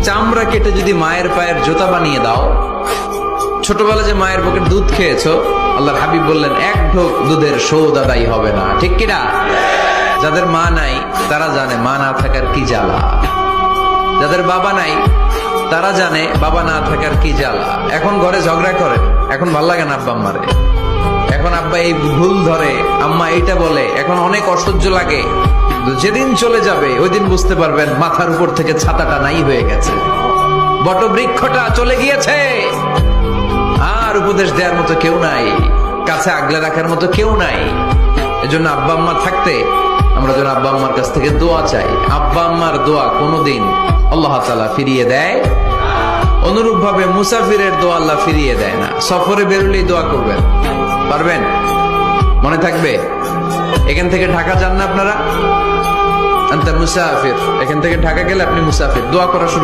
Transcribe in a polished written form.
চামড়া কেটে যদি মায়ের পায়ের জুতা বানিয়ে দাও, ছোটবেলা যে মায়ের বুকের দুধ খেয়েছো, আল্লাহর হাবিব বললেন এক ঢোক দুধের শোধ আদায় হবে না। ঠিক কিনা? যাদের মা নাই তারা জানে মা না থাকার কি জ্বালা, যাদের বাবা নাই তারা জানে বাবা না থাকার কি জ্বালা। এখন ঘরে ঝগড়া করে, এখন ভাল লাগে না আব্বা আম্মারে, এখন আব্বা এই ভুল ধরে, আম্মা এইটা বলে, এখন অনেক অসহ্য লাগে। যেদিন চলে যাবে ওই দিন বুঝতে পারবেন মাথার উপর থেকে ছাতাটা নাই হয়ে গেছে, বটবৃক্ষটা চলে গিয়েছে, আর উপদেশ দেওয়ার মতো কেউ নাই, কাছে আগলে রাখার মতো কেউ নাই। এজন্য আব্বা আম্মা থাকতে আমরা যেন আব্বা আম্মার কাছ থেকে দোয়া চাই। আব্বা আম্মার দোয়া কোনোদিন আল্লাহ তাআলা ফিরিয়ে দেয়, অনুরূপ ভাবে মুসাফিরের দোয়া আল্লাহ ফিরিয়ে দেয় না। সফরে বেরোলেই দোয়া করবেন, পারবেন? মনে থাকবে? এখান থেকে ঢাকা যান না আপনারা, আনতা মুসাফির, এখান থেকে ঢাকা গেলে আপনি মুসাফির, দোয়া করা শুরু